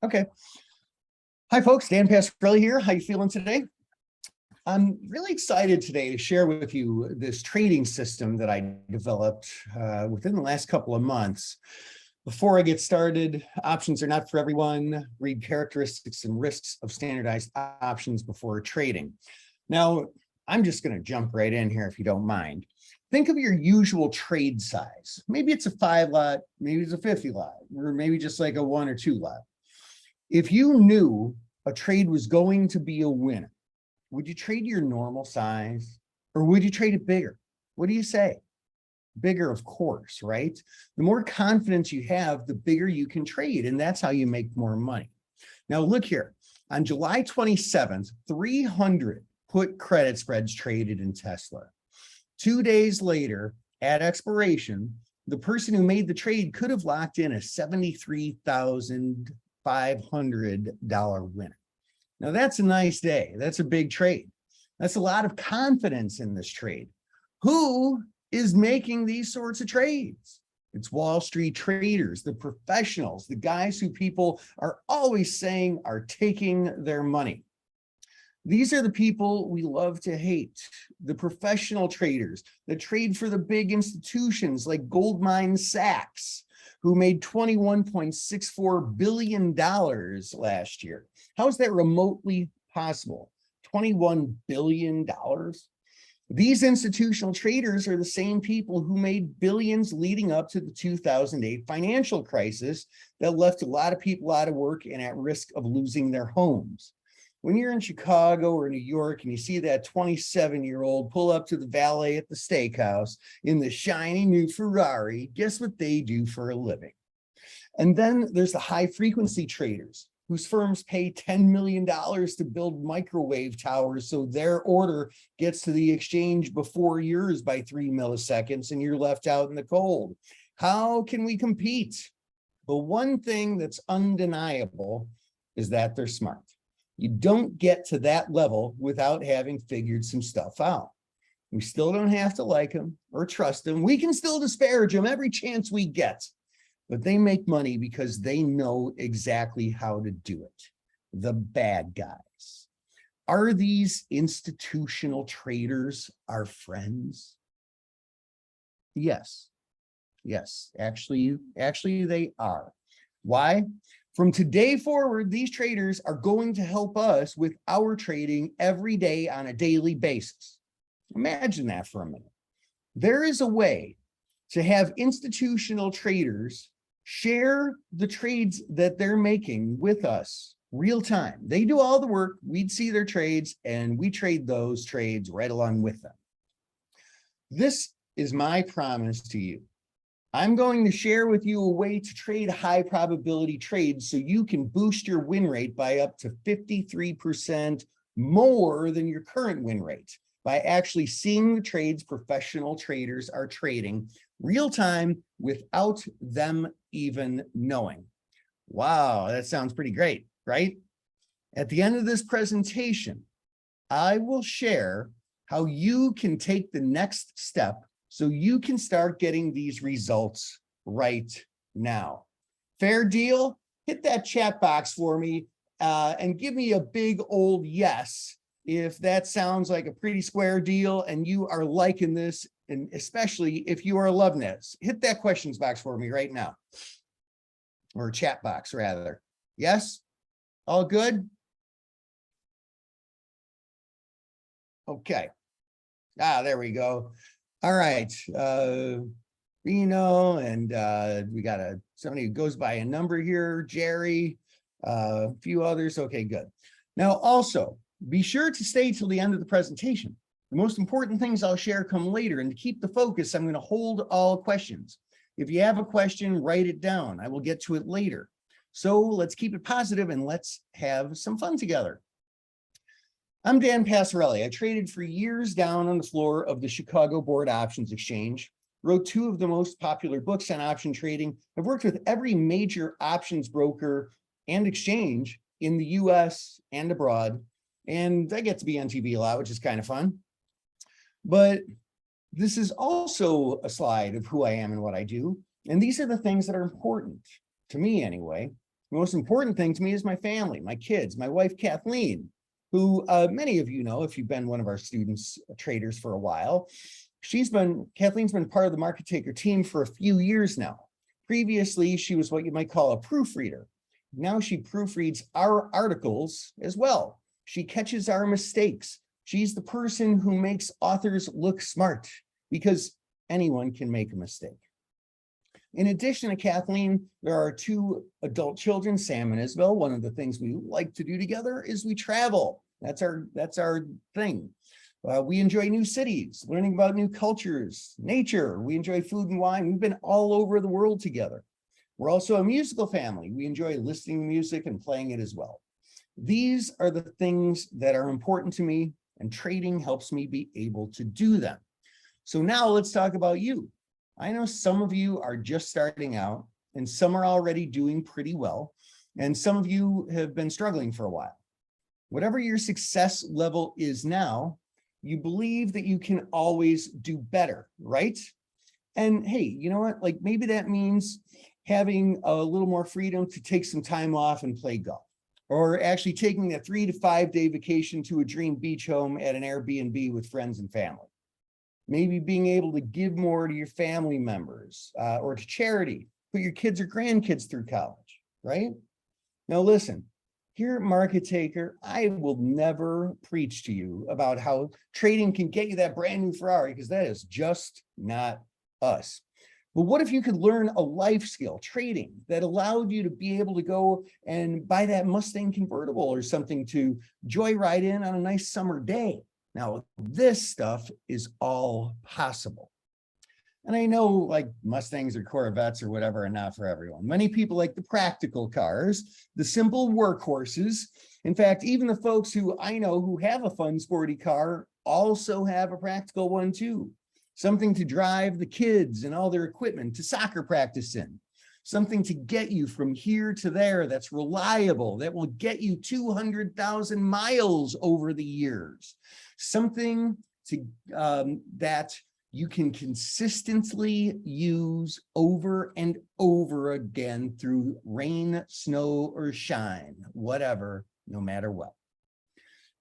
Okay. Hi, folks. Dan Passarelli here. How you feeling today? I'm really excited today to share with you this trading system that I developed within the last couple of months. Before I get started, options are not for everyone. Read characteristics and risks of standardized options before trading. Now, I'm just going to jump right in here if you don't mind. Think of your usual trade size. Maybe it's a 5 lot, maybe it's a 50 lot, or maybe just like a 1 or 2 lot. If you knew a trade was going to be a winner, would you trade your normal size or would you trade it bigger? What do you say? Bigger, of course, right? The more confidence you have, the bigger you can trade, and that's how you make more money. Now, look here. On July 27th, 300 put credit spreads traded in Tesla. 2 days later, at expiration, the person who made the trade could have locked in a $73,500 winner. Now that's a nice day. That's a big trade. That's a lot of confidence in this trade. Who is making these sorts of trades? It's Wall Street traders, the professionals, the guys who people are always saying are taking their money. These are the people we love to hate, the professional traders that trade for the big institutions like Goldman Sachs, who made $21.64 billion last year. How is that remotely possible? $21 billion? These institutional traders are the same people who made billions leading up to the 2008 financial crisis that left a lot of people out of work and at risk of losing their homes. When you're in Chicago or New York and you see that 27-year-old pull up to the valet at the steakhouse in the shiny new Ferrari, guess what they do for a living? And then there's the high frequency traders whose firms pay $10 million to build microwave towers so their order gets to the exchange before yours by 3 milliseconds and you're left out in the cold. How can we compete? The one thing that's undeniable is that they're smart. You don't get to that level without having figured some stuff out. We still don't have to like them or trust them. We can still disparage them every chance we get, but they make money because they know exactly how to do it. The bad guys. Are these institutional traders our friends? Yes. Yes, actually they are. Why? From today forward, these traders are going to help us with our trading every day on a daily basis. Imagine that for a minute. There is a way to have institutional traders share the trades that they're making with us real time. They do all the work, we'd see their trades, and we trade those trades right along with them. This is my promise to you. I'm going to share with you a way to trade high probability trades so you can boost your win rate by up to 53% more than your current win rate by actually seeing the trades professional traders are trading real time without them even knowing. Wow, that sounds pretty great, right? At the end of this presentation, I will share how you can take the next step so you can start getting these results right now. Fair deal? Hit that chat box for me and give me a big old yes if that sounds like a pretty square deal and you are liking this, and especially if you are loving this. Hit that questions box for me right now, or chat box rather. Yes? All good? Okay. There we go. All right, Reno, and we got somebody who goes by a number here, Jerry, a few others. Okay, good. Now, also, be sure to stay till the end of the presentation. The most important things I'll share come later, and to keep the focus, I'm going to hold all questions. If you have a question, write it down. I will get to it later. So let's keep it positive and let's have some fun together. I'm Dan Passarelli. I traded for years down on the floor of the Chicago Board Options Exchange, wrote 2 of the most popular books on option trading. I've worked with every major options broker and exchange in the US and abroad, and I get to be on TV a lot, which is kind of fun. But this is also a slide of who I am and what I do, and these are the things that are important, to me anyway. The most important thing to me is my family, my kids, my wife, Kathleen, who many of you know if you've been one of our students, traders for a while. Kathleen's been part of the Market Taker team for a few years now. Previously, she was what you might call a proofreader. Now she proofreads our articles as well. She catches our mistakes. She's the person who makes authors look smart because anyone can make a mistake. In addition to Kathleen, there are 2 adult children, Sam and Isabel. One of the things we like to do together is we travel. That's our thing. We enjoy new cities, learning about new cultures, nature. We enjoy food and wine. We've been all over the world together. We're also a musical family. We enjoy listening to music and playing it as well. These are the things that are important to me, and trading helps me be able to do them. So now let's talk about you. I know some of you are just starting out, and some are already doing pretty well, and some of you have been struggling for a while. Whatever your success level is now, you believe that you can always do better, right? And hey, you know what? Like maybe that means having a little more freedom to take some time off and play golf, or actually taking a 3 to 5 day vacation to a dream beach home at an Airbnb with friends and family. Maybe being able to give more to your family members or to charity, put your kids or grandkids through college, right? Now listen, here at Market Taker, I will never preach to you about how trading can get you that brand new Ferrari, because that is just not us. But what if you could learn a life skill, trading, that allowed you to be able to go and buy that Mustang convertible or something to joyride in on a nice summer day? Now, this stuff is all possible. And I know like Mustangs or Corvettes or whatever are not for everyone. Many people like the practical cars, the simple workhorses. In fact, even the folks who I know who have a fun, sporty car also have a practical one too. Something to drive the kids and all their equipment to soccer practice in. Something to get you from here to there that's reliable, that will get you 200,000 miles over the years. Something to that you can consistently use over and over again through rain, snow, or shine, whatever, no matter what.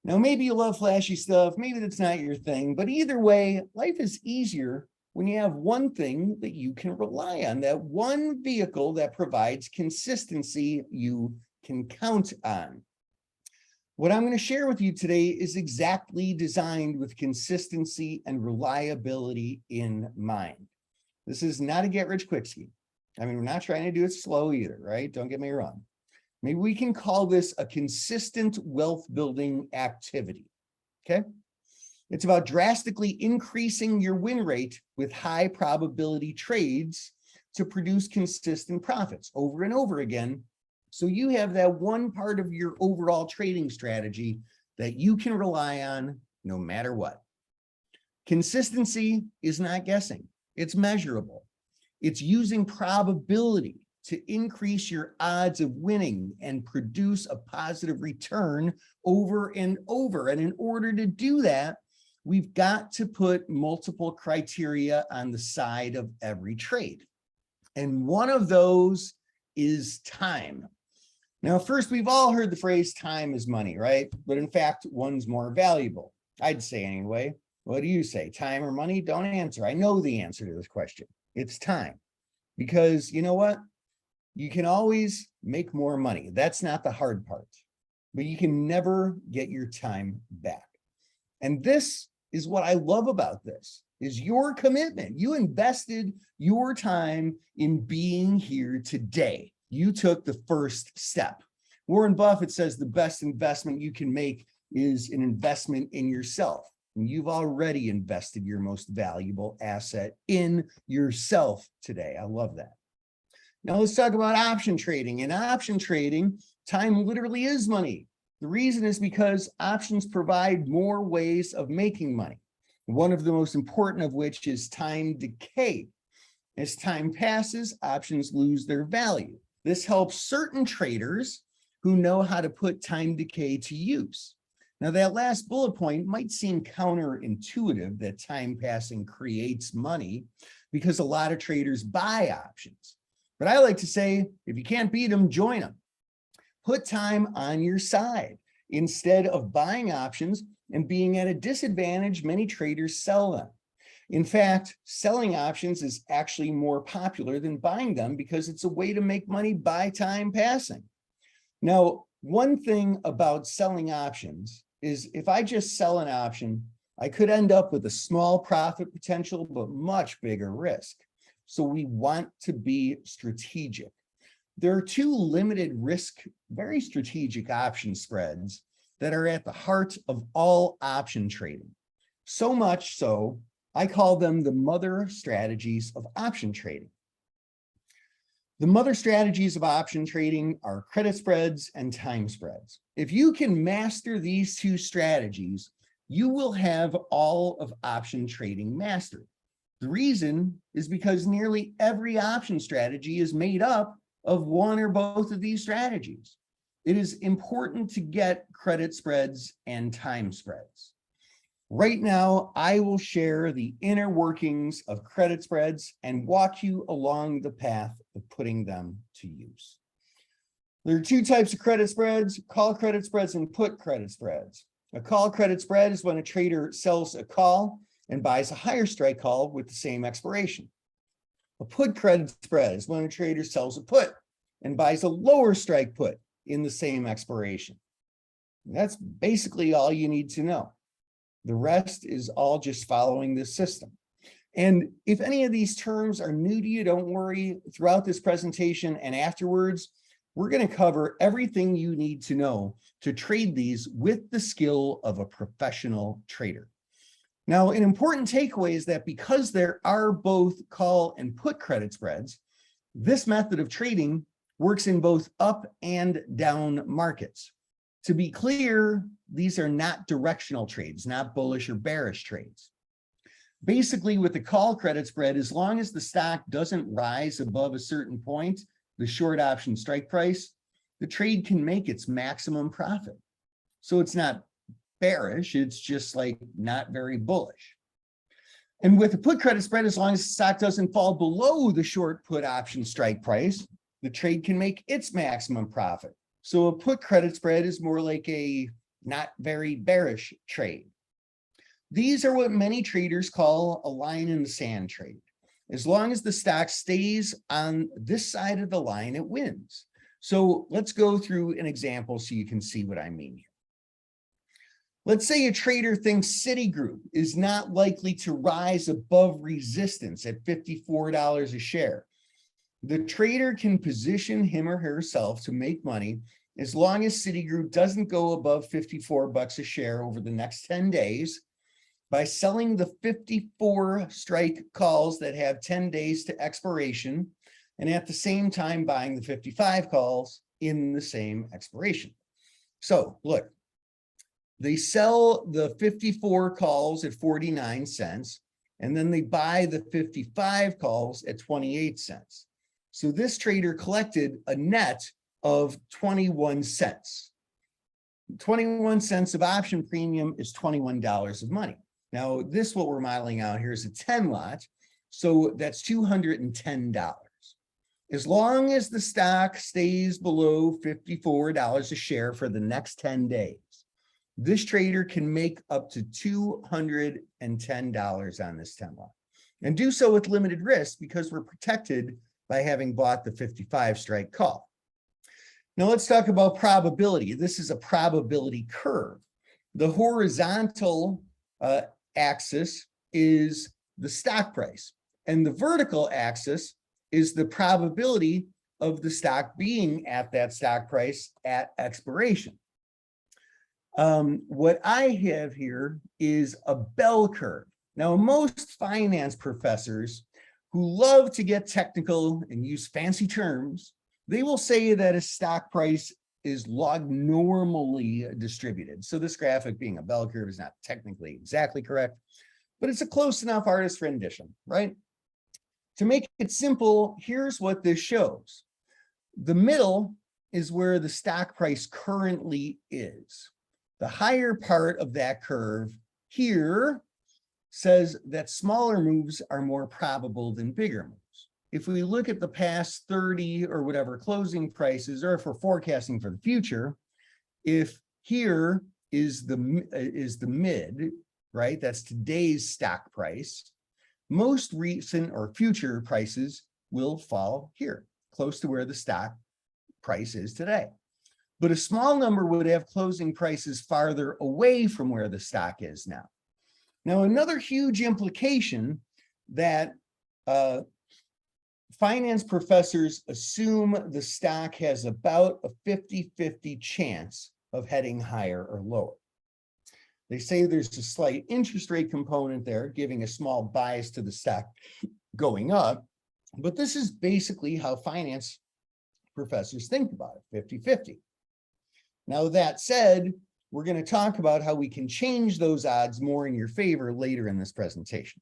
Now, maybe you love flashy stuff, maybe that's not your thing, but either way, life is easier when you have one thing that you can rely on, that one vehicle that provides consistency you can count on. What I'm going to share with you today is exactly designed with consistency and reliability in mind. This is not a get-rich-quick scheme. I mean, we're not trying to do it slow either, right? Don't get me wrong. Maybe we can call this a consistent wealth-building activity, okay? It's about drastically increasing your win rate with high probability trades to produce consistent profits over and over again. So you have that one part of your overall trading strategy that you can rely on no matter what. Consistency is not guessing. It's measurable. It's using probability to increase your odds of winning and produce a positive return over and over. And in order to do that, we've got to put multiple criteria on the side of every trade. And one of those is time. Now, first, we've all heard the phrase time is money, right? But in fact, one's more valuable. I'd say anyway. What do you say? Time or money? Don't answer. I know the answer to this question. It's time. Because you know what? You can always make more money. That's not the hard part. But you can never get your time back. And this is what I love about this, is your commitment. You invested your time in being here today. You took the first step. Warren Buffett says the best investment you can make is an investment in yourself. And you've already invested your most valuable asset in yourself today. I love that. Now let's talk about option trading. In option trading, time literally is money. The reason is because options provide more ways of making money. One of the most important of which is time decay. As time passes, options lose their value. This helps certain traders who know how to put time decay to use. Now, that last bullet point might seem counterintuitive, that time passing creates money, because a lot of traders buy options. But I like to say, if you can't beat them, join them. Put time on your side. Instead of buying options and being at a disadvantage, many traders sell them. In fact, selling options is actually more popular than buying them because it's a way to make money by time passing. Now, one thing about selling options is if I just sell an option, I could end up with a small profit potential, but much bigger risk. So we want to be strategic. There are two limited risk, very strategic option spreads that are at the heart of all option trading. So much so, I call them the mother strategies of option trading. The mother strategies of option trading are credit spreads and time spreads. If you can master these two strategies, you will have all of option trading mastered. The reason is because nearly every option strategy is made up of one or both of these strategies. It is important to get credit spreads and time spreads. Right now, I will share the inner workings of credit spreads and walk you along the path of putting them to use. There are two types of credit spreads: call credit spreads and put credit spreads. A call credit spread is when a trader sells a call and buys a higher strike call with the same expiration. A put credit spread is when a trader sells a put and buys a lower strike put in the same expiration. That's basically all you need to know. The rest is all just following this system. And if any of these terms are new to you, don't worry. Throughout this presentation and afterwards, we're going to cover everything you need to know to trade these with the skill of a professional trader. Now, an important takeaway is that because there are both call and put credit spreads, this method of trading works in both up and down markets. To be clear, these are not directional trades, not bullish or bearish trades. Basically, with the call credit spread, as long as the stock doesn't rise above a certain point, the short option strike price, the trade can make its maximum profit. So it's not bearish, it's just like not very bullish. And with the put credit spread, as long as the stock doesn't fall below the short put option strike price, the trade can make its maximum profit. So a put credit spread is more like a not very bearish trade. These are what many traders call a line in the sand trade. As long as the stock stays on this side of the line, it wins. So let's go through an example so you can see what I mean here. Let's say a trader thinks Citigroup is not likely to rise above resistance at $54 a share. The trader can position him or herself to make money as long as Citigroup doesn't go above 54 bucks a share over the next 10 days by selling the 54 strike calls that have 10 days to expiration, and at the same time buying the 55 calls in the same expiration. So look, they sell the 54 calls at 49 cents, and then they buy the 55 calls at 28 cents. So this trader collected a net of 21 cents. 21 cents of option premium is $21 of money. Now, this, what we're modeling out here, is a 10 lot. So that's $210. As long as the stock stays below $54 a share for the next 10 days, this trader can make up to $210 on this 10 lot and do so with limited risk because we're protected by having bought the 55 strike call. Now let's talk about probability. This is a probability curve. The horizontal axis is the stock price, and the vertical axis is the probability of the stock being at that stock price at expiration. What I have here is a bell curve. Now, most finance professors who love to get technical and use fancy terms, they will say that a stock price is log-normally distributed. So this graphic being a bell curve is not technically exactly correct, but it's a close enough artist rendition, right? To make it simple, here's what this shows. The middle is where the stock price currently is. The higher part of that curve here says that smaller moves are more probable than bigger moves. if we look at the past 30 or whatever closing prices, or if we're forecasting for the future, if here is the mid, right? That's today's stock price. Most recent or future prices will fall here, close to where the stock price is today. But a small number would have closing prices farther away from where the stock is now. Now, another huge implication that finance professors assume the stock has about a 50-50 chance of heading higher or lower. They say there's a slight interest rate component there, giving a small bias to the stock going up. But this is basically how finance professors think about it, 50-50. Now, that said, we're going to talk about how we can change those odds more in your favor later in this presentation.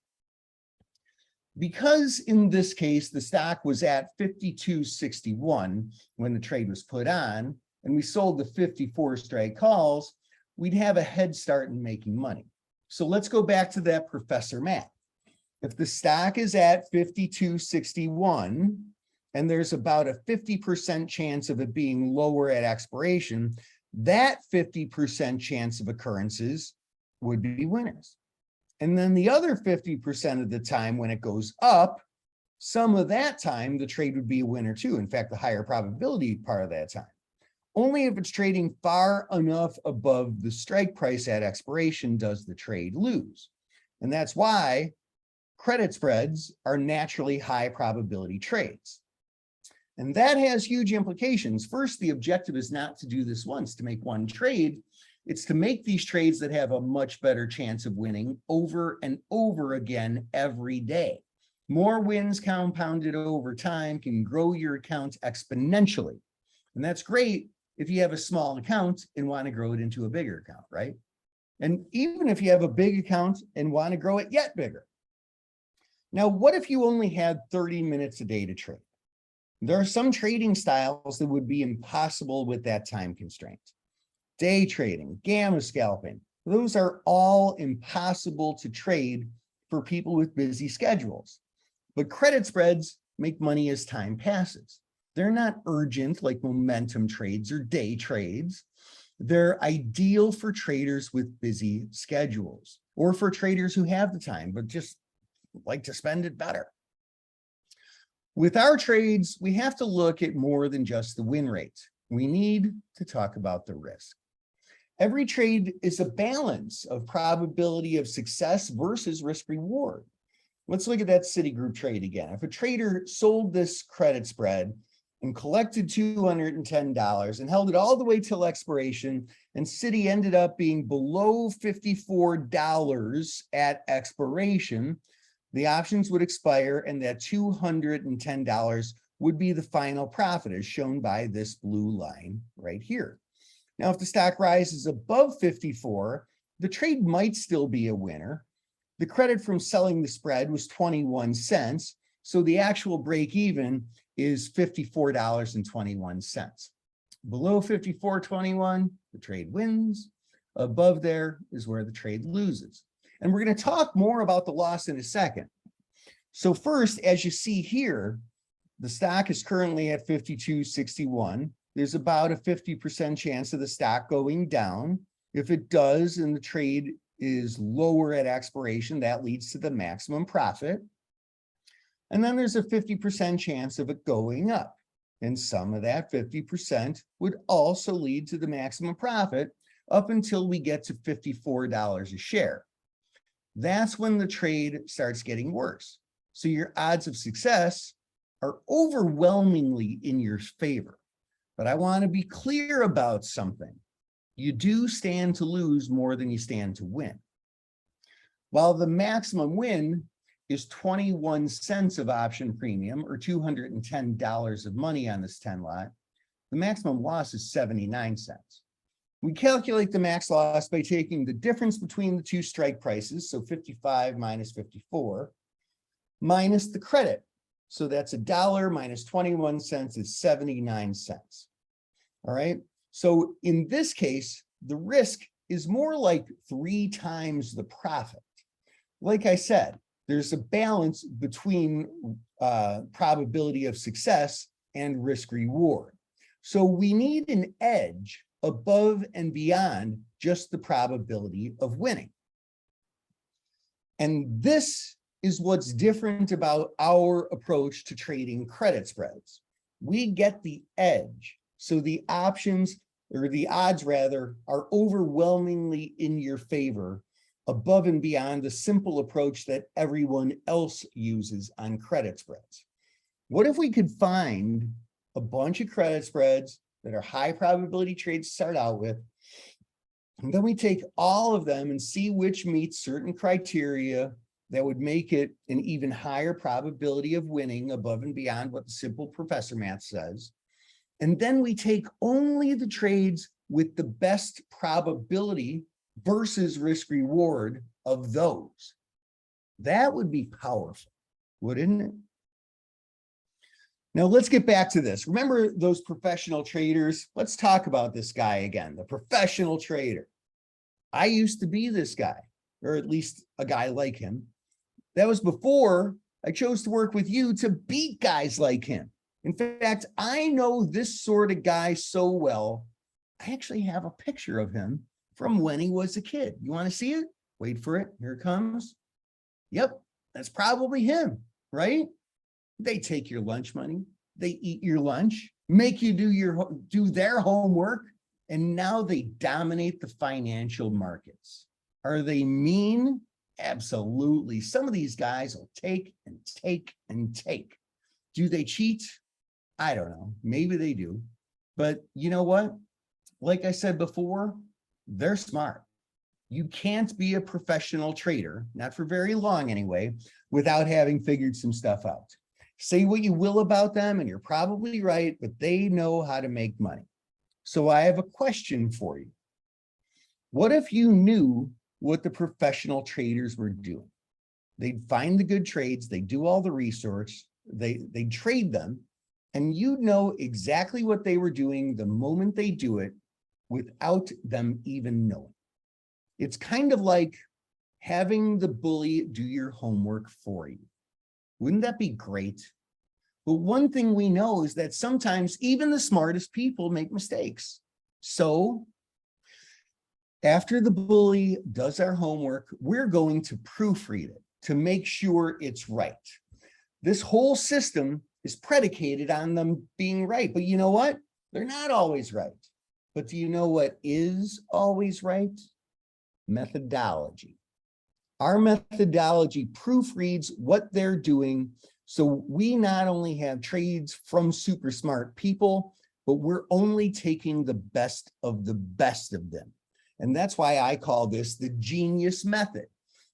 Because in this case, the stock was at 52.61 when the trade was put on, and we sold the 54 strike calls, we'd have a head start in making money. So let's go back to that professor math. If the stock is at 52.61, and there's about a 50% chance of it being lower at expiration, that 50% chance of occurrences would be winners. And then the other 50% of the time when it goes up, some of that time, the trade would be a winner too. In fact, the higher probability part of that time. Only if it's trading far enough above the strike price at expiration does the trade lose. And that's why credit spreads are naturally high probability trades. And that has huge implications. First, the objective is not to do this once, to make one trade. It's to make these trades that have a much better chance of winning over and over again every day. More wins compounded over time can grow your account exponentially. And that's great if you have a small account and want to grow it into a bigger account, right? And even if you have a big account and want to grow it yet bigger. Now, what if you only had 30 minutes a day to trade? There are some trading styles that would be impossible with that time constraint. Day trading, gamma scalping, those are all impossible to trade for people with busy schedules. But credit spreads make money as time passes. They're not urgent like momentum trades or day trades. They're ideal for traders with busy schedules or for traders who have the time but just like to spend it better. With our trades, we have to look at more than just the win rate. We need to talk about the risk. Every trade is a balance of probability of success versus risk reward. Let's look at that Citigroup trade again. If a trader sold this credit spread and collected $210 and held it all the way till expiration, and Citi ended up being below $54 at expiration, the options would expire and that $210 would be the final profit as shown by this blue line right here. Now, if the stock rises above 54, the trade might still be a winner. The credit from selling the spread was 21 cents. So the actual break even is $54.21. Below 54.21, the trade wins. Above there is where the trade loses. And we're going to talk more about the loss in a second. So first, as you see here, the stock is currently at 52.61. There's about a 50% chance of the stock going down. If it does and the trade is lower at expiration, that leads to the maximum profit. And then there's a 50% chance of it going up. And some of that 50% would also lead to the maximum profit up until we get to $54 a share. That's when the trade starts getting worse. So your odds of success are overwhelmingly in your favor. But I want to be clear about something. You do stand to lose more than you stand to win. While the maximum win is 21 cents of option premium or $210 of money on this 10 lot, the maximum loss is 79 cents. We calculate the max loss by taking the difference between the two strike prices, so 55 minus 54, minus the credit. So that's $1 minus 21 cents is 79 cents. All right. So in this case, the risk is more like 3 times the profit. Like I said, there's a balance between probability of success and risk reward. So we need an edge above and beyond just the probability of winning. And this is what's different about our approach to trading credit spreads. We get the edge. So the options, or the odds rather, are overwhelmingly in your favor above and beyond the simple approach that everyone else uses on credit spreads. What if we could find a bunch of credit spreads that are high probability trades to start out with, and then we take all of them and see which meets certain criteria that would make it an even higher probability of winning above and beyond what the simple professor math says. And then we take only the trades with the best probability versus risk reward of those. That would be powerful, wouldn't it? Now let's get back to this. Remember those professional traders? Let's talk about this guy again, the professional trader. I used to be this guy, or at least a guy like him. That was before I chose to work with you to beat guys like him. In fact, I know this sort of guy so well, I actually have a picture of him from when he was a kid. You want to see it? Wait for it. Here it comes. Yep, that's probably him, right? They take your lunch money. They eat your lunch, make you do their homework, and now they dominate the financial markets. Are they mean? Absolutely. Some of these guys will take and take and take. Do they cheat? I don't know. Maybe they do. But you know what? Like I said before, they're smart. You can't be a professional trader, not for very long anyway, without having figured some stuff out. Say what you will about them, and you're probably right, but they know how to make money. So I have a question for you. What if you knew what the professional traders were doing? They'd find the good trades, they do all the research, they trade them, and you'd know exactly what they were doing the moment they do it without them even knowing. It's kind of like having the bully do your homework for you. Wouldn't that be great? But one thing we know is that sometimes even the smartest people make mistakes. So after the bully does our homework, we're going to proofread it to make sure it's right. This whole system is predicated on them being right. But you know what? They're not always right. But do you know what is always right? Methodology. Our methodology proofreads what they're doing. So we not only have trades from super smart people, but we're only taking the best of them. And that's why I call this the genius method.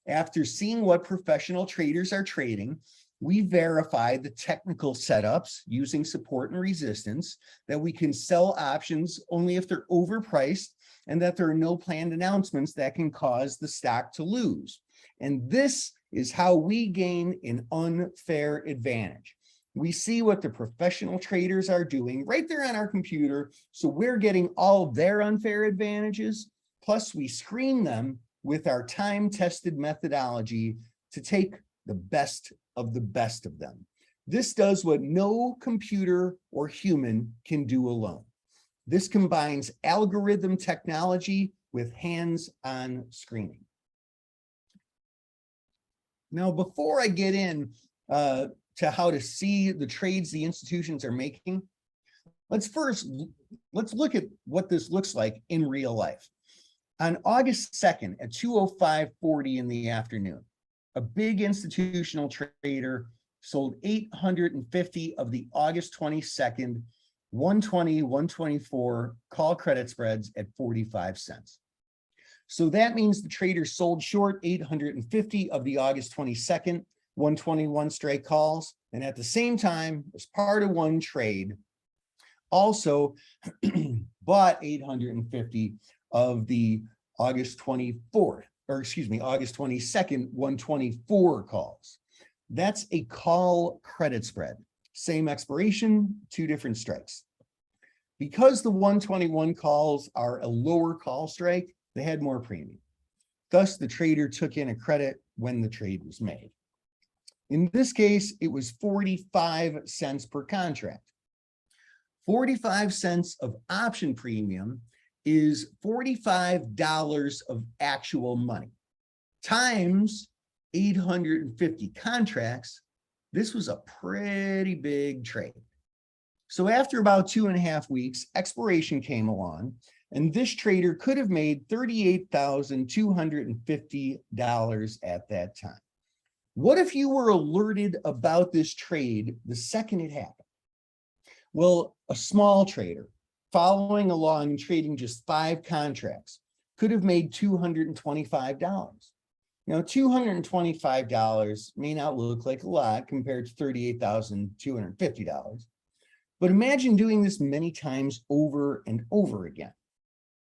After seeing what professional traders are trading, we verify the technical setups using support and resistance, that we can sell options only if they're overpriced, and that there are no planned announcements that can cause the stock to lose. And this is how we gain an unfair advantage. We see what the professional traders are doing right there on our computer, so we're getting all their unfair advantages, plus we screen them with our time-tested methodology to take the best of them. This does what no computer or human can do alone. This combines algorithm technology with hands-on screening. Now, before I get in to how to see the trades the institutions are making, let's look at what this looks like in real life. On August 2nd at 2:05:40 in the afternoon, a big institutional trader sold 850 of the August 22nd 120, 124 call credit spreads at 45 cents. So that means the trader sold short 850 of the August 22nd 121 strike calls, and at the same time, as part of one trade, also bought 850 of the August 22nd 124 calls. That's a call credit spread. Same expiration, two different strikes. Because the 121 calls are a lower call strike, they had more premium. Thus, the trader took in a credit when the trade was made. In this case, it was 45 cents per contract. 45 cents of option premium is $45 of actual money times 850 contracts. This was a pretty big trade. So after about 2.5 weeks, expiration came along, and this trader could have made $38,250 at that time. What if you were alerted about this trade the second it happened? Well, a small trader following along and trading just 5 contracts could have made $225. Now, $225 may not look like a lot compared to $38,250, but imagine doing this many times over and over again.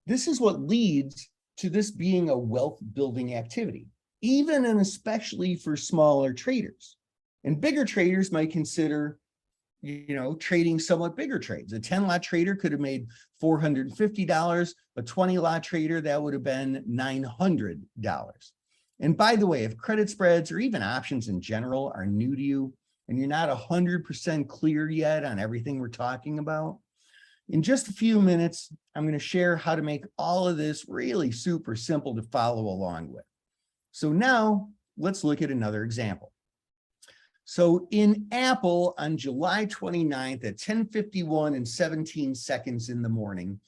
This is what leads to this being a wealth building activity, even and especially for smaller traders. And bigger traders might consider, trading somewhat bigger trades. A 10-lot trader could have made $450. A 20-lot trader, that would have been $900. And by the way, if credit spreads or even options in general are new to you and you're not 100% clear yet on everything we're talking about, in just a few minutes, I'm going to share how to make all of this really super simple to follow along with. So now let's look at another example. So in Apple on July 29th at 10:51 and 17 seconds in the morning,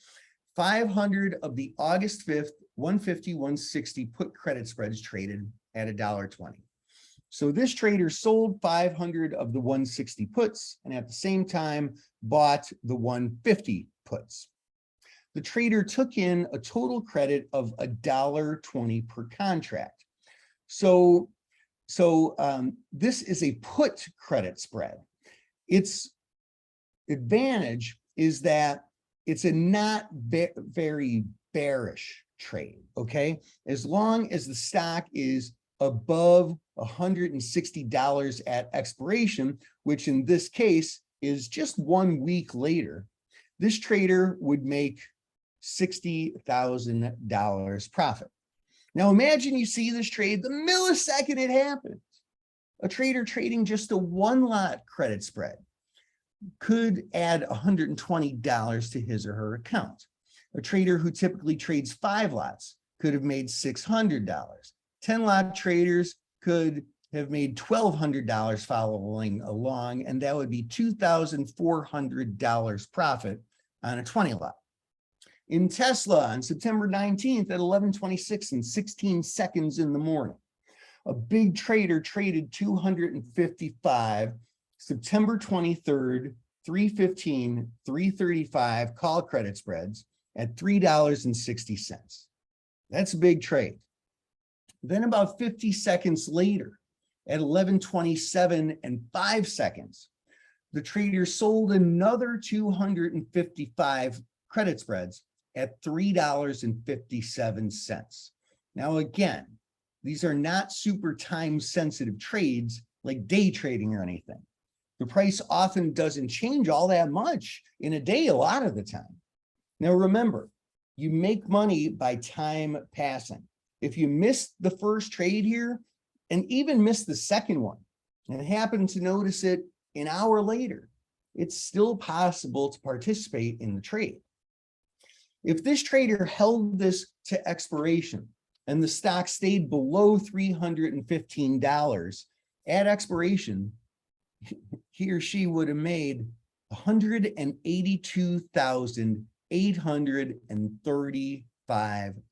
500 of the August 5th 150, 160 put credit spreads traded at $1.20. So this trader sold 500 of the 160 puts and at the same time bought the 150 puts. The trader took in a total credit of $1.20 per contract. So this is a put credit spread. Its advantage is that it's a not very bearish trade, okay? As long as the stock is above $160 at expiration, which in this case is just 1 week later, this trader would make $60,000 profit. Now imagine you see this trade the millisecond it happens. A trader trading just a 1-lot credit spread could add $120 to his or her account. A trader who typically trades 5 lots could have made $600. 10-lot traders could have made $1,200 following along, and that would be $2,400 profit on a 20-lot. In Tesla on September 19th at 11:26 and 16 seconds in the morning, a big trader traded 255 September 23rd, 315, 335 call credit spreads at $3.60. That's a big trade. Then about 50 seconds later, at 11:27 and 5 seconds, the trader sold another 255 credit spreads at $3.57. Now again, these are not super time sensitive trades like day trading or anything. The price often doesn't change all that much in a day a lot of the time. Now remember, you make money by time passing. If you missed the first trade here and even missed the second one and happen to notice it an hour later, it's still possible to participate in the trade. If this trader held this to expiration and the stock stayed below $315 at expiration, he or she would have made $182,835.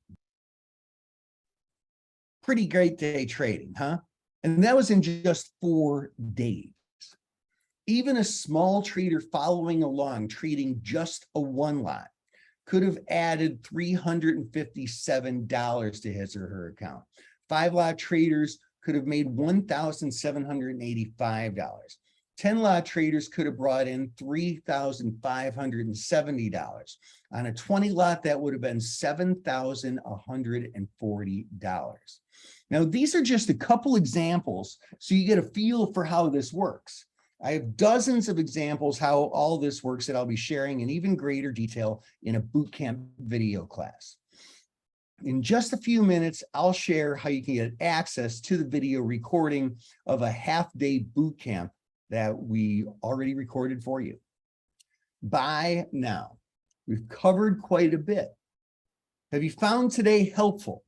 Pretty great day trading, huh? And that was in just 4 days. Even a small trader following along, trading just a 1-lot, could have added $357 to his or her account. 5-lot traders could have made $1,785. 10-lot traders could have brought in $3,570. On a 20-lot, that would have been $7,140. Now, these are just a couple examples, so you get a feel for how this works. I have dozens of examples how all this works that I'll be sharing in even greater detail in a bootcamp video class. In just a few minutes, I'll share how you can get access to the video recording of a half-day boot camp that we already recorded for you. By now, we've covered quite a bit. Have you found today helpful?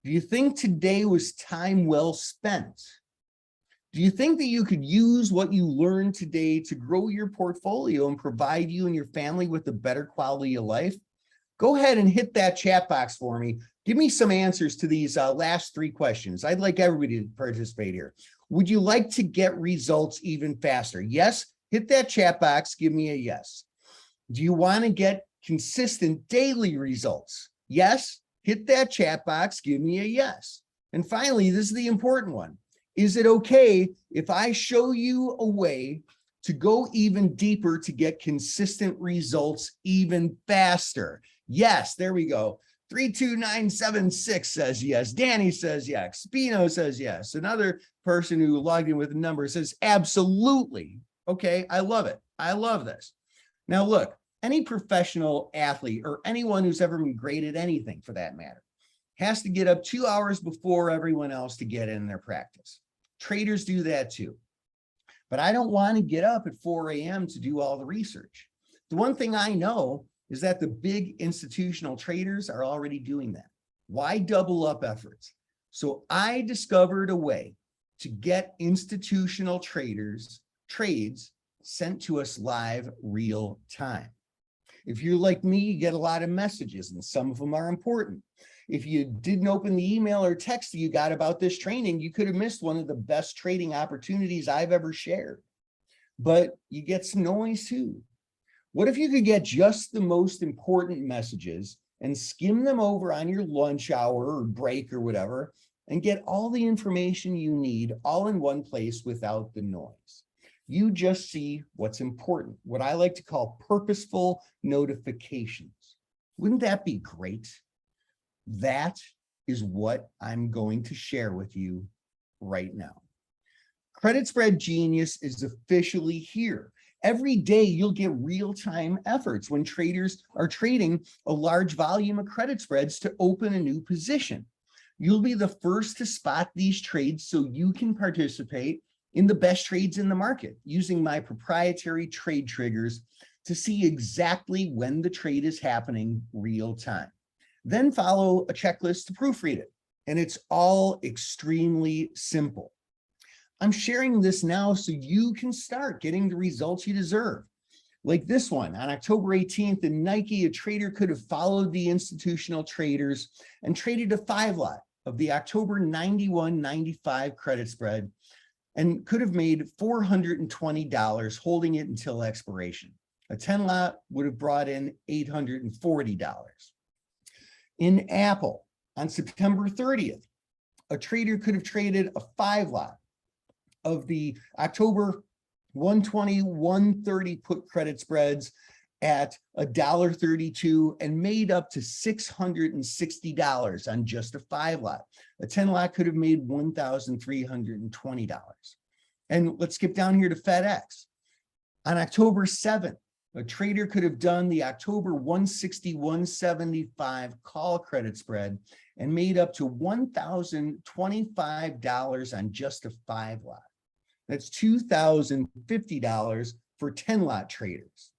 Do you think today was time well spent? Do you think that you could use what you learned today to grow your portfolio and provide you and your family with a better quality of life? Go ahead and hit that chat box for me. Give me some answers to these last 3 questions. I'd like everybody to participate here. Would you like to get results even faster? Yes, hit that chat box. Give me a yes. Do you want to get consistent daily results? Yes, hit that chat box. Give me a yes. And finally, this is the important one. Is it okay if I show you a way to go even deeper to get consistent results even faster? Yes, there we go. 32976 says yes. Danny says yes. Spino says yes. Another person who logged in with a number says absolutely. Okay, I love it. I love this. Now look, any professional athlete or anyone who's ever been great at anything for that matter has to get up 2 hours before everyone else to get in their practice. Traders do that too. But I don't want to get up at 4 a.m. to do all the research. The one thing I know is that the big institutional traders are already doing that. Why double up efforts? So I discovered a way to get institutional trades sent to us live real time. If you're like me, you get a lot of messages and some of them are important. If you didn't open the email or text that you got about this training, you could have missed one of the best trading opportunities I've ever shared. But you get some noise too. What if you could get just the most important messages and skim them over on your lunch hour or break or whatever, and get all the information you need all in one place without the noise? You just see what's important, what I like to call purposeful notifications. Wouldn't that be great? That is what I'm going to share with you right now. Credit Spread Genius is officially here. Every day you'll get real-time efforts when traders are trading a large volume of credit spreads to open a new position. You'll be the first to spot these trades so you can participate in the best trades in the market using my proprietary trade triggers to see exactly when the trade is happening real time. Then follow a checklist to proofread it, and it's all extremely simple. I'm sharing this now so you can start getting the results you deserve. Like this one, on October 18th in Nike, a trader could have followed the institutional traders and traded a 5-lot of the October 91-95 credit spread and could have made $420 holding it until expiration. A 10-lot would have brought in $840. In Apple, on September 30th, a trader could have traded a 5-lot of the October 120-130 put credit spreads at $1.32 and made up to $660 on just a 5-lot. A 10-lot could have made $1,320. And let's skip down here to FedEx. On October 7th, a trader could have done the October 160-175 call credit spread and made up to $1,025 on just a 5-lot. That's $2,050 for 10-lot traders.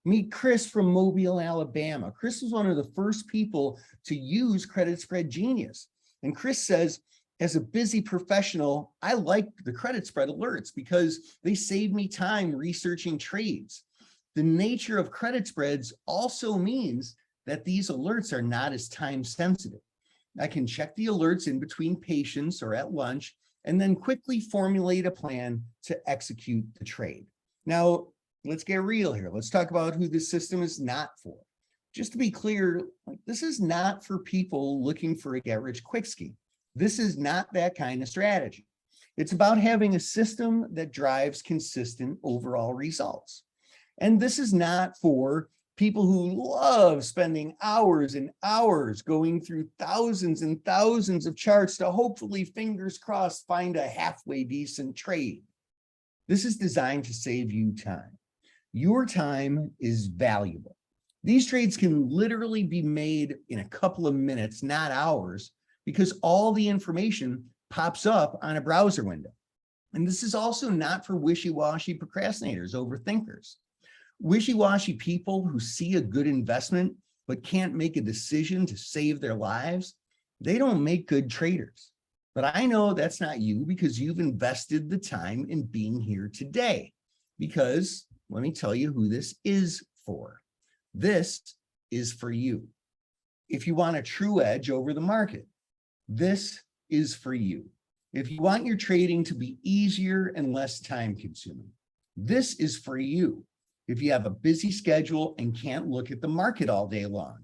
Meet Chris from Mobile, Alabama. Chris was one of the first people to use Credit Spread Genius. And Chris says, as a busy professional, I like the credit spread alerts because they save me time researching trades. The nature of credit spreads also means that these alerts are not as time sensitive. I can check the alerts in between patients or at lunch and then quickly formulate a plan to execute the trade. Now, let's get real here. Let's talk about who this system is not for. Just to be clear, this is not for people looking for a get-rich-quick scheme. This is not that kind of strategy. It's about having a system that drives consistent overall results. And this is not for people who love spending hours and hours going through thousands and thousands of charts to hopefully, fingers crossed, find a halfway decent trade. This is designed to save you time. Your time is valuable. These trades can literally be made in a couple of minutes, not hours, because all the information pops up on a browser window. And this is also not for wishy-washy procrastinators, overthinkers. Wishy-washy people who see a good investment but can't make a decision to save their lives, they don't make good traders. But I know that's not you, because you've invested the time in being here today. Because let me tell you who this is for. This is for you. If you want a true edge over the market, this is for you. If you want your trading to be easier and less time consuming, this is for you. If you have a busy schedule and can't look at the market all day long,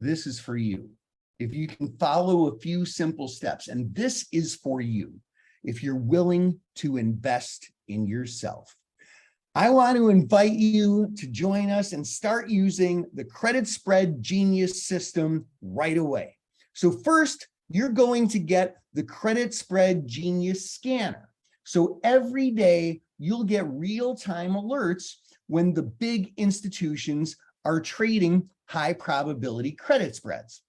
this is for you. If you can follow a few simple steps, and this is for you, if you're willing to invest in yourself. I want to invite you to join us and start using the Credit Spread Genius system right away. So first, you're going to get the Credit Spread Genius scanner. So every day you'll get real-time alerts when the big institutions are trading high probability credit spreads.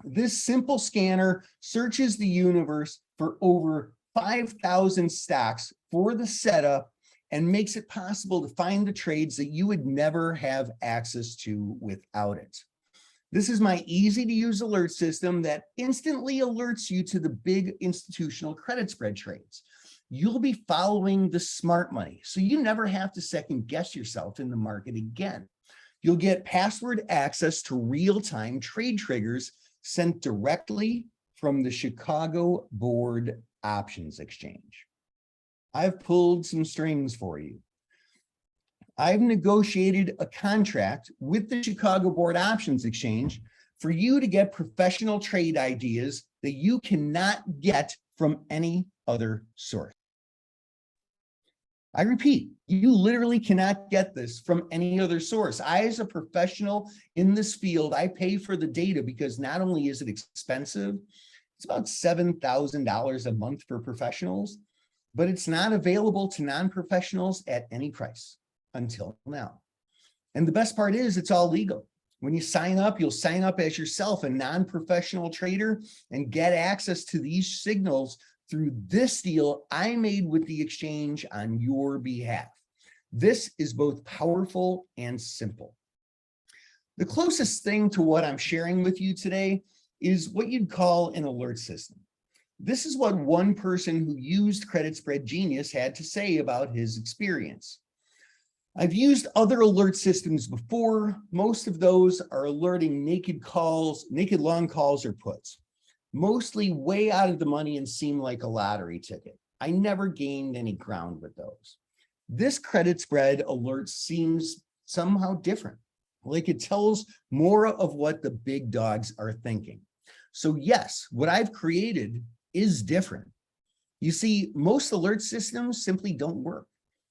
This simple scanner searches the universe for over 5,000 stocks for the setup and makes it possible to find the trades that you would never have access to without it. This is my easy to use alert system that instantly alerts you to the big institutional credit spread trades. You'll be following the smart money, so you never have to second guess yourself in the market again. You'll get password access to real-time trade triggers sent directly from the Chicago Board Options Exchange. I've pulled some strings for you. I've negotiated a contract with the Chicago Board Options Exchange for you to get professional trade ideas that you cannot get from any other source. I repeat, you literally cannot get this from any other source. I, as a professional in this field, I pay for the data because not only is it expensive, it's about $7,000 a month for professionals, but it's not available to non-professionals at any price until now. And the best part is it's all legal. When you sign up, you'll sign up as yourself, a non-professional trader, and get access to these signals through this deal I made with the exchange on your behalf. This is both powerful and simple. The closest thing to what I'm sharing with you today is what you'd call an alert system. This is what one person who used Credit Spread Genius had to say about his experience. I've used other alert systems before. Most of those are alerting naked long calls or puts, mostly way out of the money and seem like a lottery ticket. I never gained any ground with those. This credit spread alert seems somehow different, like it tells more of what the big dogs are thinking. So yes, what I've created is different. You see, most alert systems simply don't work.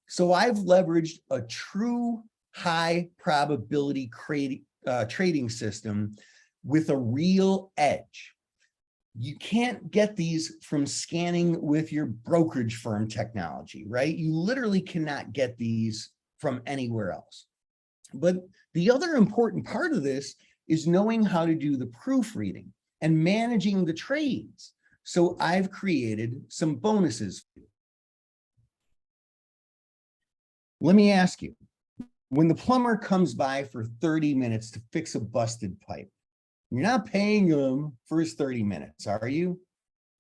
So I've leveraged a true high probability trading system with a real edge. You can't get these from scanning with your brokerage firm technology, right? You literally cannot get these from anywhere else. But the other important part of this is knowing how to do the proofreading and managing the trades. So I've created some bonuses for you. Let me ask you, when the plumber comes by for 30 minutes to fix a busted pipe, you're not paying him for his 30 minutes, are you?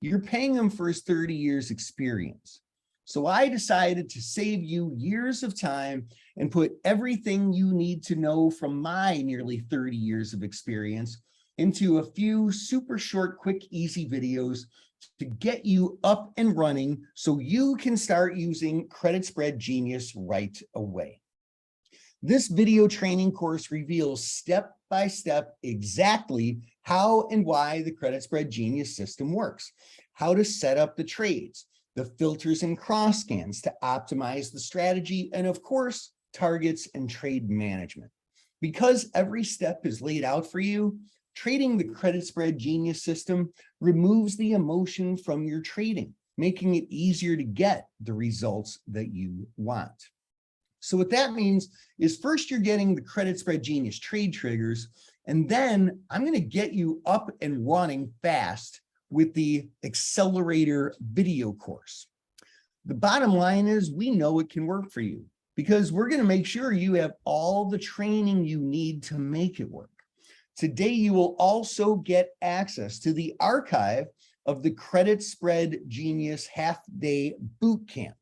You're paying him for his 30 years experience. So I decided to save you years of time and put everything you need to know from my nearly 30 years of experience into a few super short, quick, easy videos to get you up and running so you can start using Credit Spread Genius right away. This video training course reveals step by step exactly how and why the Credit Spread Genius system works, how to set up the trades, the filters and cross scans to optimize the strategy, and of course, targets and trade management. Because every step is laid out for you, trading the Credit Spread Genius system removes the emotion from your trading, making it easier to get the results that you want. So what that means is first you're getting the Credit Spread Genius trade triggers, and then I'm going to get you up and running fast with the accelerator video course. The bottom line is we know it can work for you because we're going to make sure you have all the training you need to make it work. Today, you will also get access to the archive of the Credit Spread Genius half-day boot camp.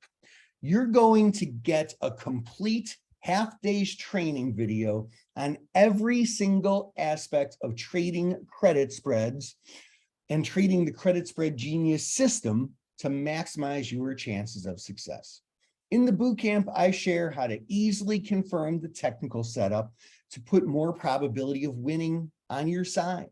You're going to get a complete half-day's training video on every single aspect of trading credit spreads and trading the Credit Spread Genius system to maximize your chances of success. In the bootcamp, I share how to easily confirm the technical setup to put more probability of winning on your side,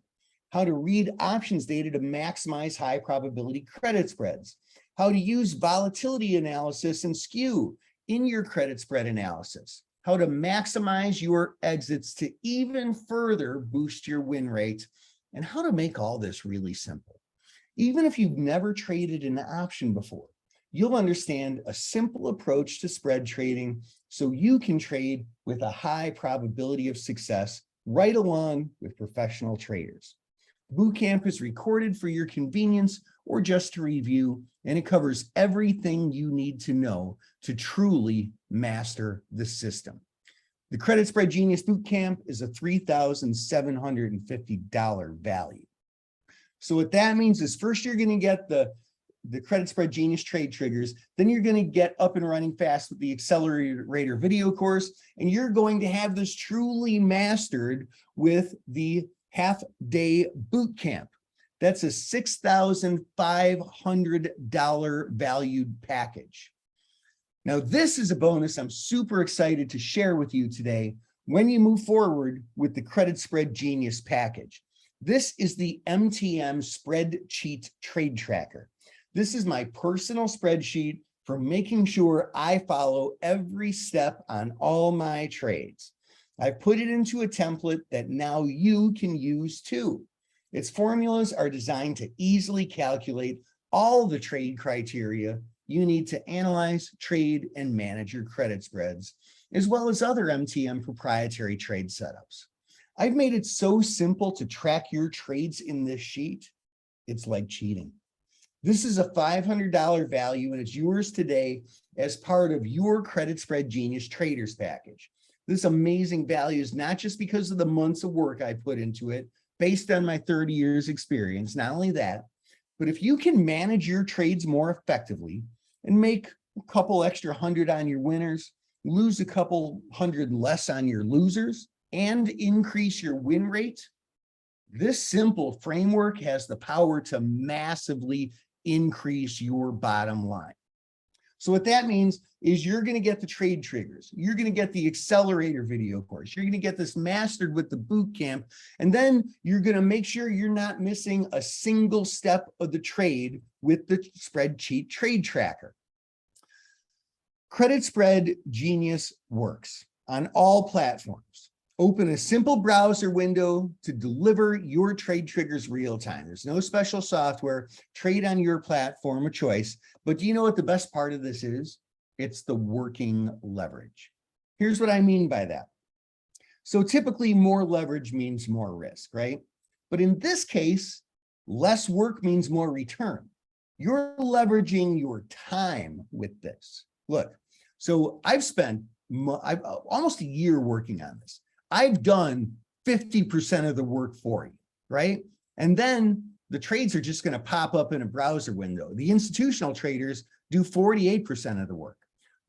how to read options data to maximize high probability credit spreads, how to use volatility analysis and skew in your credit spread analysis, how to maximize your exits to even further boost your win rate, and how to make all this really simple. Even if you've never traded an option before, you'll understand a simple approach to spread trading so you can trade with a high probability of success right along with professional traders. Bootcamp is recorded for your convenience or just to review, and it covers everything you need to know to truly master the system. The Credit Spread Genius Bootcamp is a $3,750 value. So what that means is first you're going to get the Credit Spread Genius trade triggers, then you're going to get up and running fast with the accelerator video course, and you're going to have this truly mastered with the half-day boot camp. That's a $6,500 valued package. Now, this is a bonus I'm super excited to share with you today when you move forward with the Credit Spread Genius package. This is the MTM Spreadsheet Trade Tracker. This is my personal spreadsheet for making sure I follow every step on all my trades. I've put it into a template that now you can use too. Its formulas are designed to easily calculate all the trade criteria you need to analyze, trade, and manage your credit spreads, as well as other MTM proprietary trade setups. I've made it so simple to track your trades in this sheet, it's like cheating. This is a $500 value, and it's yours today as part of your Credit Spread Genius Traders package. This amazing value is not just because of the months of work I put into it, based on my 30 years experience. Not only that, but if you can manage your trades more effectively and make a couple extra hundred on your winners, lose a couple hundred less on your losers, and increase your win rate, this simple framework has the power to massively increase your bottom line. So what that means is you're going to get the trade triggers. You're going to get the accelerator video course. You're going to get this mastered with the boot camp. And then you're going to make sure you're not missing a single step of the trade with the spreadsheet trade tracker. Credit Spread Genius works on all platforms. Open a simple browser window to deliver your trade triggers real time. There's no special software. Trade on your platform of choice. But do you know what the best part of this is? It's the working leverage. Here's what I mean by that. So typically more leverage means more risk, right? But in this case, less work means more return. You're leveraging your time with this. Look, so I've spent almost a year working on this. I've done 50% of the work for you, right? And then the trades are just going to pop up in a browser window. The institutional traders do 48% of the work.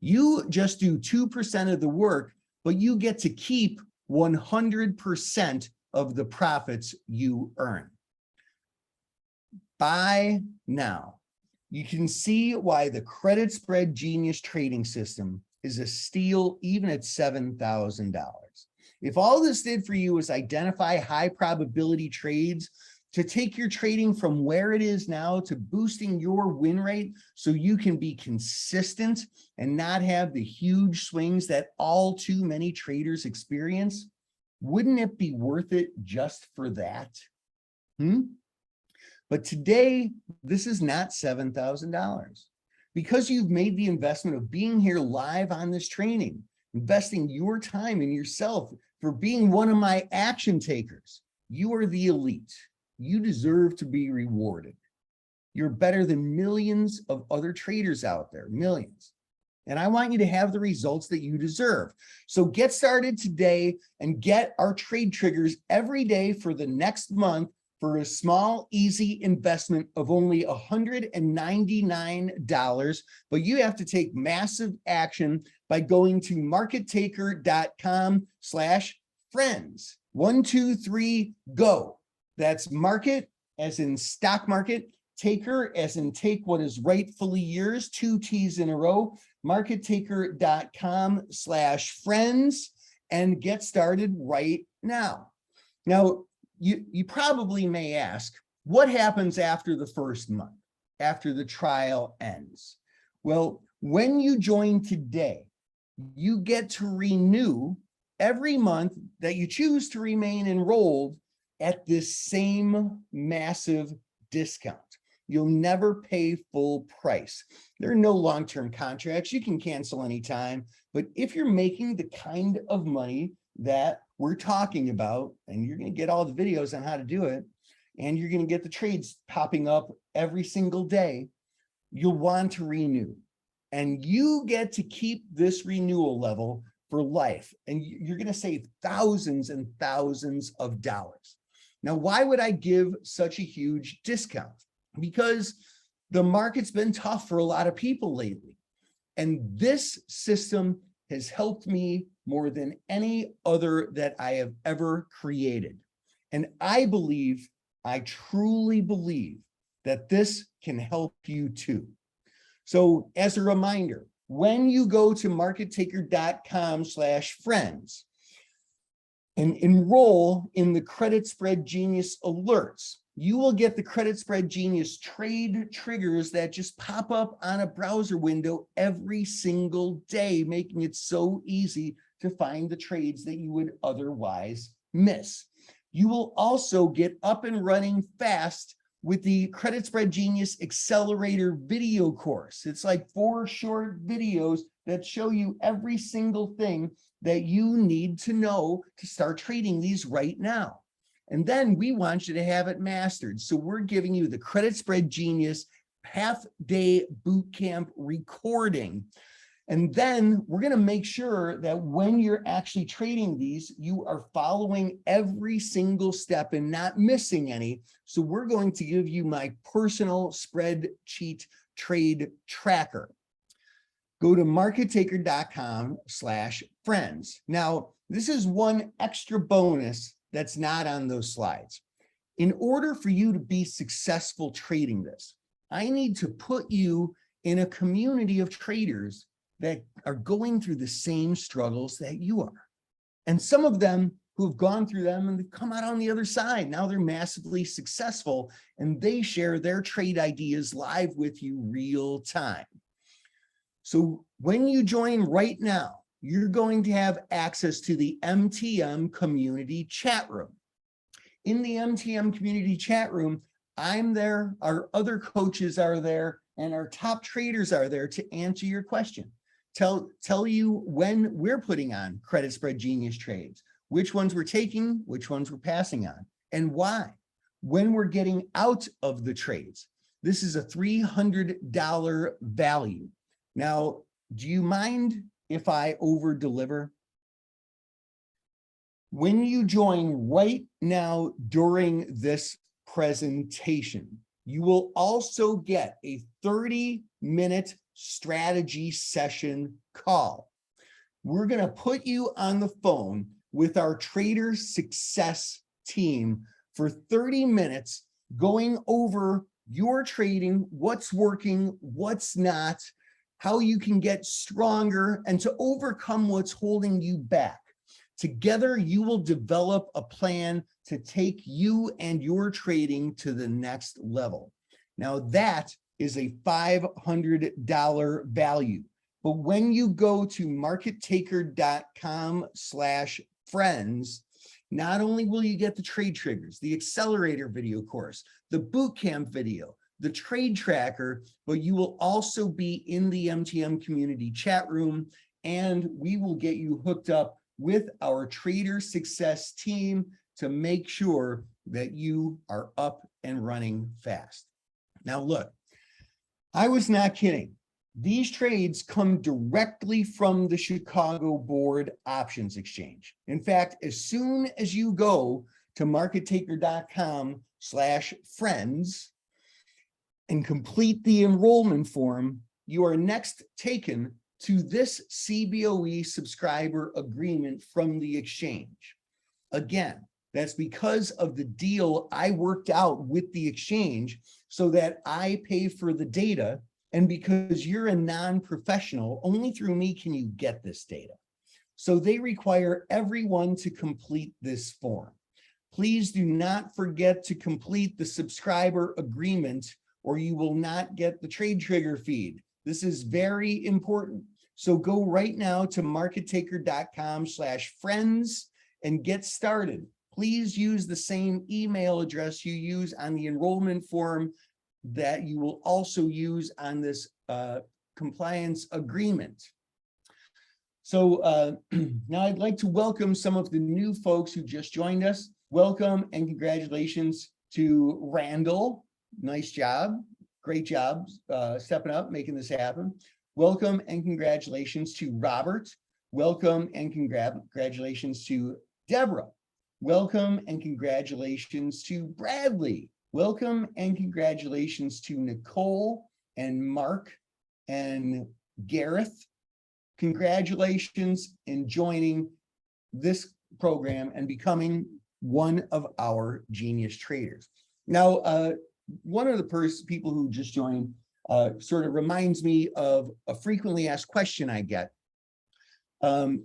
You just do 2% of the work, but you get to keep 100% of the profits you earn. Buy now. You can see why the Credit Spread Genius trading system is a steal even at $7,000. If all this did for you was identify high probability trades to take your trading from where it is now to boosting your win rate so you can be consistent and not have the huge swings that all too many traders experience, wouldn't it be worth it just for that? But today, this is not $7,000 because you've made the investment of being here live on this training. investing your time in yourself, for being one of my action takers. You are the elite. You deserve to be rewarded. You're better than millions of other traders out there, millions. And I want you to have the results that you deserve. So get started today and get our trade triggers every day for the next month for a small, easy investment of only $199. But you have to take massive action by going to markettaker.com/friends. 1, 2, 3, go. That's market as in stock market, taker as in take what is rightfully yours, 2 T's in a row, markettaker.com/friends, and get started right now. Now, you probably may ask, what happens after the first month, after the trial ends? Well, when you join today, you get to renew every month that you choose to remain enrolled at this same massive discount. You'll never pay full price. There are no long-term contracts. You can cancel anytime. But if you're making the kind of money that we're talking about, and you're going to get all the videos on how to do it, and you're going to get the trades popping up every single day, you'll want to renew. And you get to keep this renewal level for life. And you're going to save thousands and thousands of dollars. Now, why would I give such a huge discount? Because the market's been tough for a lot of people lately. And this system has helped me more than any other that I have ever created. And I truly believe that this can help you too. So as a reminder, when you go to markettaker.com/friends and enroll in the Credit Spread Genius alerts, you will get the Credit Spread Genius trade triggers that just pop up on a browser window every single day, making it so easy to find the trades that you would otherwise miss. You will also get up and running fast with the Credit Spread Genius Accelerator video course. It's like 4 short videos that show you every single thing that you need to know to start trading these right now. And then we want you to have it mastered. So we're giving you the Credit Spread Genius half-day bootcamp recording. And then we're going to make sure that when you're actually trading these, you are following every single step and not missing any. So we're going to give you my personal spreadsheet trade tracker. Go to markettaker.com/friends. Now, this is one extra bonus that's not on those slides. In order for you to be successful trading this, I need to put you in a community of traders that are going through the same struggles that you are. And some of them who have gone through them and they've come out on the other side. Now they're massively successful and they share their trade ideas live with you real time. So when you join right now, you're going to have access to the MTM community chat room. In the MTM community chat room, I'm there, our other coaches are there, and our top traders are there to answer your question. Tell you when we're putting on Credit Spread Genius trades, which ones we're taking, which ones we're passing on, and why. When we're getting out of the trades. This is a $300 value. Now, do you mind if I over deliver? When you join right now during this presentation, you will also get a 30-minute strategy session call. We're going to put you on the phone with our trader success team for 30 minutes, going over your trading, what's working, what's not, how you can get stronger, and to overcome what's holding you back. Together, you will develop a plan to take you and your trading to the next level. Now, that is a $500 value. But when you go to markettaker.com/friends, not only will you get the trade triggers, the accelerator video course, the bootcamp video, the trade tracker, but you will also be in the MTM community chat room and we will get you hooked up with our trader success team to make sure that you are up and running fast. Now, look, I was not kidding. These trades come directly from the Chicago Board Options Exchange. In fact, as soon as you go to markettaker.com/friends and complete the enrollment form, you are next taken to this CBOE subscriber agreement from the exchange. Again, that's because of the deal I worked out with the exchange so that I pay for the data, and because you're a non-professional, only through me can you get this data. So they require everyone to complete this form. Please do not forget to complete the subscriber agreement or you will not get the trade trigger feed. This is very important. So go right now to markettaker.com/friends and get started. Please use the same email address you use on the enrollment form that you will also use on this compliance agreement. So now I'd like to welcome some of the new folks who just joined us. Welcome and congratulations to Randall. Nice job. Great job stepping up, making this happen. Welcome and congratulations to Robert. Welcome and congratulations to Deborah. Welcome and congratulations to Bradley. Welcome and congratulations to Nicole and Mark and Gareth. Congratulations in joining this program and becoming one of our genius traders. Now, one of the people who just joined sort of reminds me of a frequently asked question I get.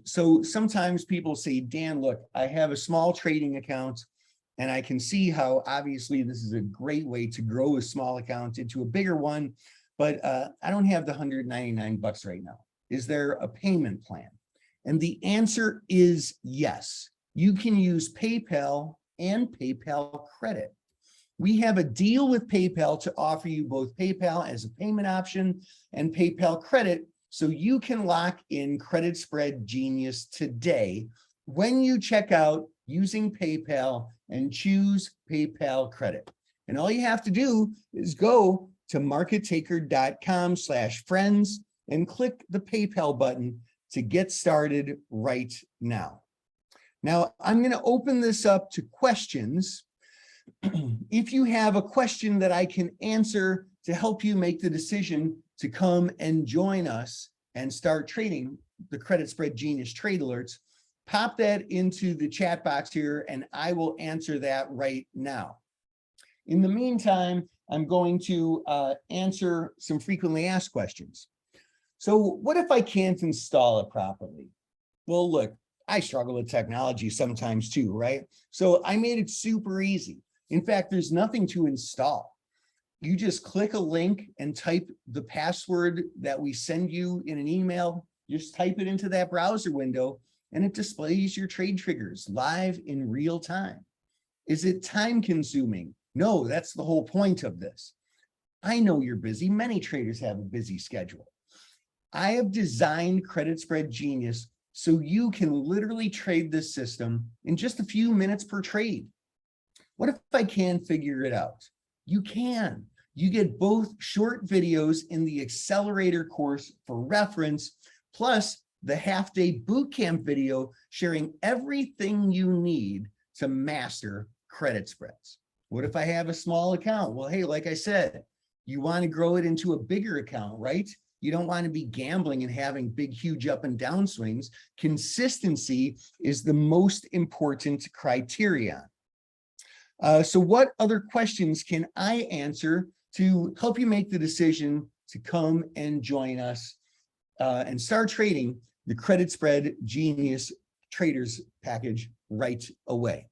So sometimes people say, Dan, look, I have a small trading account and I can see how obviously this is a great way to grow a small account into a bigger one, but I don't have the $199 right now. Is there a payment plan? And the answer is yes. You can use PayPal and PayPal credit. We have a deal with PayPal to offer you both PayPal as a payment option and PayPal credit, so you can lock in Credit Spread Genius today when you check out using PayPal and choose PayPal credit. And all you have to do is go to markettaker.com/friends and click the PayPal button to get started right now. Now, I'm going to open this up to questions. If you have a question that I can answer to help you make the decision to come and join us and start trading the Credit Spread Genius trade alerts, pop that into the chat box here and I will answer that right now. In the meantime, I'm going to answer some frequently asked questions. So what if I can't install it properly? Well, look, I struggle with technology sometimes too, right? So I made it super easy. In fact, there's nothing to install. You just click a link and type the password that we send you in an email. Just type it into that browser window and it displays your trade triggers live in real time. Is it time consuming? No, that's the whole point of this. I know you're busy. Many traders have a busy schedule. I have designed Credit Spread Genius so you can literally trade this system in just a few minutes per trade. What if I can't figure it out? You can. You get both short videos in the accelerator course for reference, plus the half-day bootcamp video sharing everything you need to master credit spreads. What if I have a small account? Well, hey, like I said, you want to grow it into a bigger account, right? You don't want to be gambling and having big, huge up and down swings. Consistency is the most important criterion. So what other questions can I answer to help you make the decision to come and join us and start trading the Credit Spread Genius Traders package right away?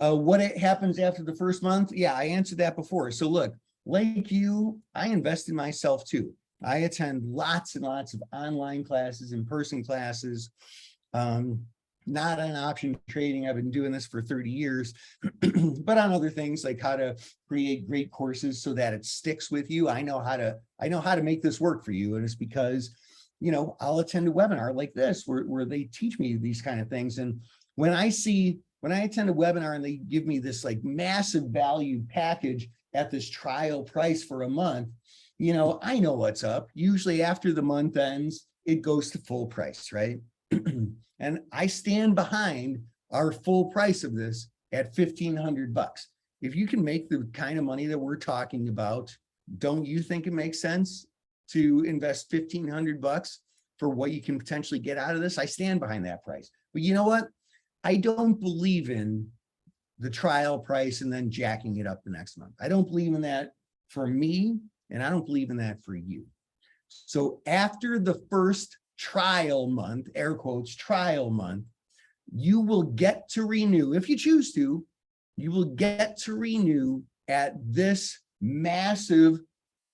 What happens after the first month? Yeah, I answered that before. So look, like you, I invest in myself too. I attend lots and lots of online classes, in-person classes, not on option trading. I've been doing this for 30 years, but on other things like how to create great courses so that it sticks with you. I know how to make this work for you. And it's because I'll attend a webinar like this where they teach me these kind of things. And when I attend a webinar and they give me this like massive value package at this trial price for a month, I know what's up. Usually after the month ends, it goes to full price, right? And I stand behind our full price of this at $1,500. If you can make the kind of money that we're talking about, don't you think it makes sense to invest $1,500 for what you can potentially get out of this? I stand behind that price. But you know what? I don't believe in the trial price and then jacking it up the next month. I don't believe in that for me, and I don't believe in that for you. So after the first trial month, air quotes, trial month, you will get to renew, if you choose to, you will get to renew at this massive,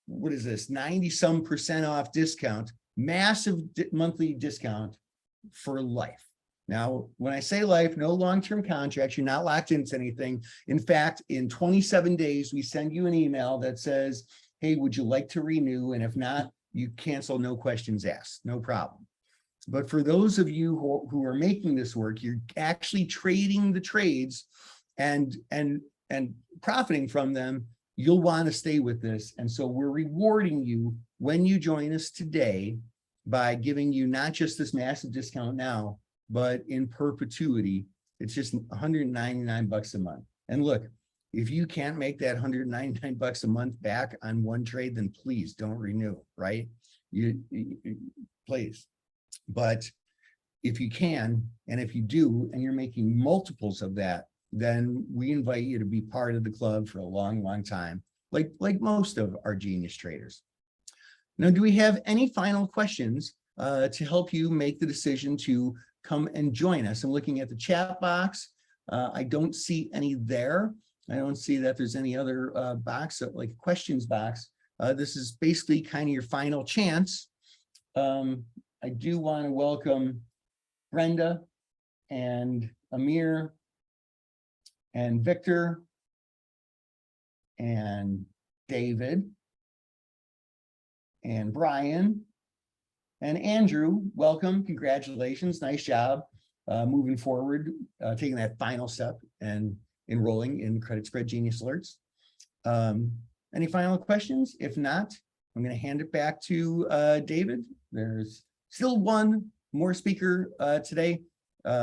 what is this, 90-some% off discount, massive monthly discount for life. Now, when I say life, no long-term contracts, you're not locked into anything. In fact, in 27 days, we send you an email that says, hey, would you like to renew? And if not, you cancel, no questions asked, no problem. But for those of you who are making this work, you're actually trading the trades and profiting from them. You'll want to stay with this. And so we're rewarding you when you join us today by giving you not just this massive discount now, but in perpetuity. It's just $199 a month. And look, if you can't make that $199 a month back on one trade, then please don't renew, right? You please. But if you can, and if you do, and you're making multiples of that, then we invite you to be part of the club for a long, long time, like most of our genius traders. Now, do we have any final questions to help you make the decision to come and join us? I'm looking at the chat box. I don't see any there. I don't see that there's any other box, like a questions box. This is basically kind of your final chance. I do want to welcome Brenda and Amir and Victor and David and Brian and Andrew. Welcome, congratulations, nice job moving forward, taking that final step and enrolling in Credit Spread Genius Alerts. Any final questions? If not, I'm going to hand it back to David. There's still one more speaker today,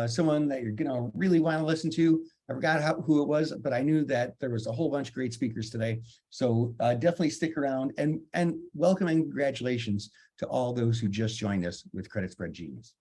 someone that you're going to really want to listen to. I forgot who it was, but I knew that there was a whole bunch of great speakers today. So definitely stick around, and welcome and congratulations to all those who just joined us with Credit Spread Genius.